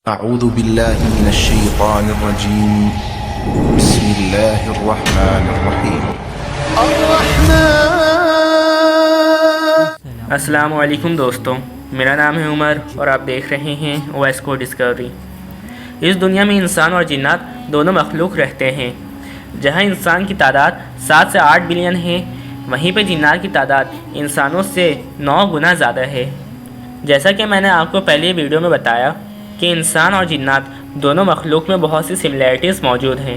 أعوذ بالله من الشيطان الرجيم بسم الله الرحمن الرحيم السلام علیکم دوستوں، میرا نام ہے عمر اور آپ دیکھ رہے ہیں وائس کو ڈسکوری۔ اس دنیا میں انسان اور جنات دونوں مخلوق رہتے ہیں۔ جہاں انسان کی تعداد 7 سے 8 بلین ہے، وہیں پہ جنات کی تعداد انسانوں سے 9 گنا زیادہ ہے۔ جیسا کہ میں نے آپ کو پہلے ویڈیو میں بتایا کہ انسان اور جنات دونوں مخلوق میں بہت سی سملیرٹیز موجود ہیں۔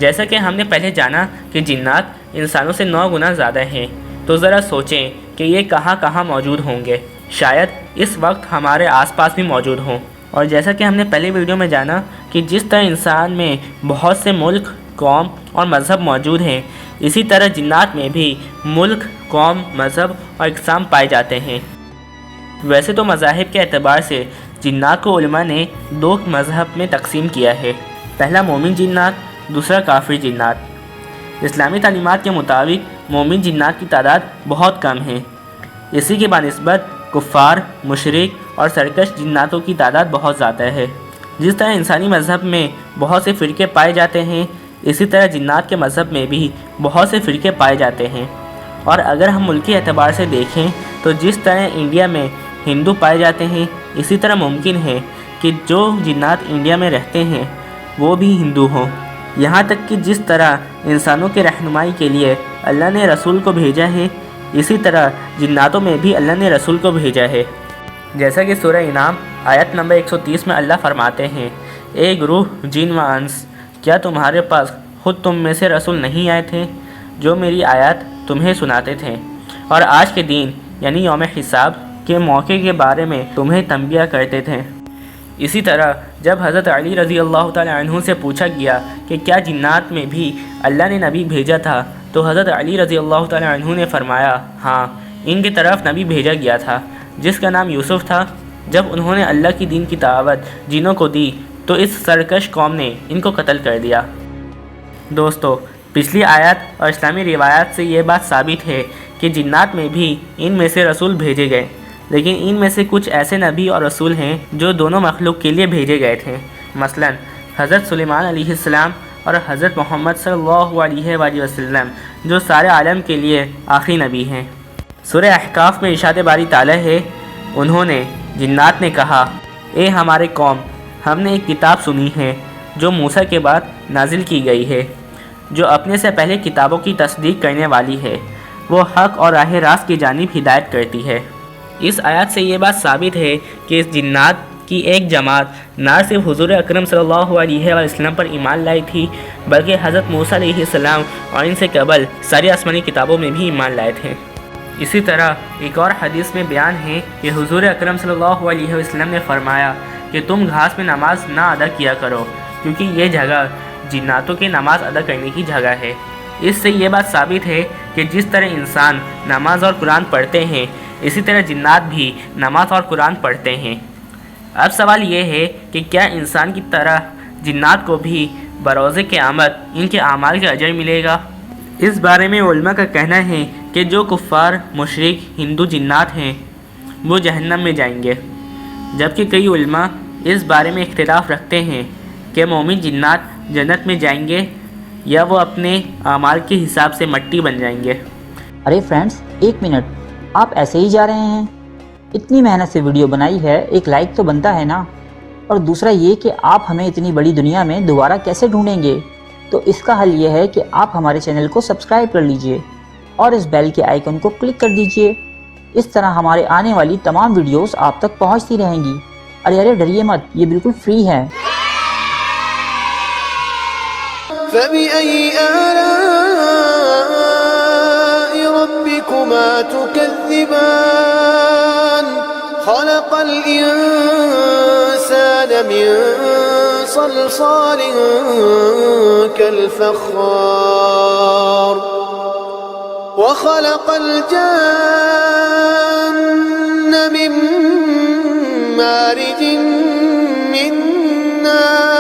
جیسا کہ ہم نے پہلے جانا کہ جنات انسانوں سے 9 گنا زیادہ ہیں، تو ذرا سوچیں کہ یہ کہاں کہاں موجود ہوں گے۔ شاید اس وقت ہمارے آس پاس بھی موجود ہوں۔ اور جیسا کہ ہم نے پہلے ویڈیو میں جانا کہ جس طرح انسان میں بہت سے ملک، قوم اور مذہب موجود ہیں، اسی طرح جنات میں بھی ملک، قوم، مذہب اور اقسام پائے جاتے ہیں۔ ویسے تو مذاہب کے اعتبار سے جنات کو علماء نے 2 مذہب میں تقسیم کیا ہے۔ پہلا مومن جنات، دوسرا کافر جنات۔ اسلامی تعلیمات کے مطابق مومن جنات کی تعداد بہت کم ہے۔ اسی کے بنسبت کفار، مشرک اور سرکش جناتوں کی تعداد بہت زیادہ ہے۔ جس طرح انسانی مذہب میں بہت سے فرقے پائے جاتے ہیں، اسی طرح جنات کے مذہب میں بھی بہت سے فرقے پائے جاتے ہیں۔ اور اگر ہم ملکی اعتبار سے دیکھیں تو جس طرح انڈیا میں ہندو پائے جاتے ہیں، اسی طرح ممکن ہے کہ جو جنات انڈیا میں رہتے ہیں وہ بھی ہندو ہوں۔ یہاں تک کہ جس طرح انسانوں کے رہنمائی کے لیے اللہ نے رسول کو بھیجا ہے، اسی طرح جناتوں میں بھی اللہ نے رسول کو بھیجا ہے۔ جیسا کہ سورہ انعام آیت نمبر 130 میں اللہ فرماتے ہیں، اے گروہ جن و انس، کیا تمہارے پاس خود تم میں سے رسول نہیں آئے تھے جو میری آیات تمہیں سناتے تھے اور آج کے دن یعنی یوم حساب کے موقع کے بارے میں تمہیں تنبیہ کرتے تھے۔ اسی طرح جب حضرت علی رضی اللہ تعالیٰ عنہ سے پوچھا گیا کہ کیا جنات میں بھی اللہ نے نبی بھیجا تھا، تو حضرت علی رضی اللہ تعالیٰ عنہ نے فرمایا، ہاں، ان کی طرف نبی بھیجا گیا تھا جس کا نام یوسف تھا۔ جب انہوں نے اللہ کی دین کی دعوت جنوں کو دی تو اس سرکش قوم نے ان کو قتل کر دیا۔ دوستو، پچھلی آیات اور اسلامی روایات سے یہ بات ثابت ہے کہ جنات میں بھی ان میں سے رسول بھیجے گئے، لیکن ان میں سے کچھ ایسے نبی اور رسول ہیں جو دونوں مخلوق کے لیے بھیجے گئے تھے۔ مثلا حضرت سلیمان علیہ السلام اور حضرت محمد صلی اللہ علیہ وآلہ وسلم جو سارے عالم کے لیے آخری نبی ہیں۔ سورہ احقاف میں ارشاد باری تعالیٰ ہے، انہوں نے جنات نے کہا، اے ہمارے قوم، ہم نے ایک کتاب سنی ہے جو موسیٰ کے بعد نازل کی گئی ہے، جو اپنے سے پہلے کتابوں کی تصدیق کرنے والی ہے، وہ حق اور راہ راست کی جانب ہدایت کرتی ہے۔ اس آیات سے یہ بات ثابت ہے کہ اس جنات کی ایک جماعت نہ صرف حضور اکرم صلی اللہ علیہ وسلم پر ایمان لائی تھی، بلکہ حضرت موسیٰ علیہ السلام اور ان سے قبل ساری آسمانی کتابوں میں بھی ایمان لائے تھے۔ اسی طرح ایک اور حدیث میں بیان ہے کہ حضور اکرم صلی اللہ علیہ وسلم نے فرمایا کہ تم گھاس میں نماز نہ ادا کیا کرو، کیونکہ یہ جگہ جناتوں کے نماز ادا کرنے کی جگہ ہے۔ اس سے یہ بات ثابت ہے کہ جس طرح انسان نماز اور قرآن پڑھتے ہیں، اسی طرح جنات بھی نماز اور قرآن پڑھتے ہیں۔ اب سوال یہ ہے کہ کیا انسان کی طرح جنات کو بھی بروز قیامت ان کے اعمال کا اجر ملے گا؟ اس بارے میں علماء کا کہنا ہے کہ جو کفار، مشرک، ہندو جنات ہیں وہ جہنم میں جائیں گے، جبکہ کئی علماء اس بارے میں اختلاف رکھتے ہیں کہ مومن جنات جنت میں جائیں گے یا وہ اپنے اعمال کے حساب سے مٹی بن جائیں گے۔ ارے فرینڈز، 1 منٹ، آپ ایسے ہی جا رہے ہیں؟ اتنی محنت سے ویڈیو بنائی ہے، ایک لائک تو بنتا ہے نا؟ اور دوسرا یہ کہ آپ ہمیں اتنی بڑی دنیا میں دوبارہ کیسے ڈھونڈیں گے؟ تو اس کا حل یہ ہے کہ آپ ہمارے چینل کو سبسکرائب کر لیجئے اور اس بیل کے آئیکن کو کلک کر دیجئے۔ اس طرح ہمارے آنے والی تمام ویڈیوز آپ تک پہنچتی رہیں گی۔ ارے ڈریے مت، یہ بالکل فری ہے۔ فَبِأَيِّ آلَاءِ رَبِّكُمَا تُكَذِّبَانِ خَلَقَ الْإِنسَانَ مِنْ صَلْصَالٍ كَالْفَخَّارِ وَخَلَقَ الْجَانَّ مِنْ مَارِجٍ مِنْ نَارٍ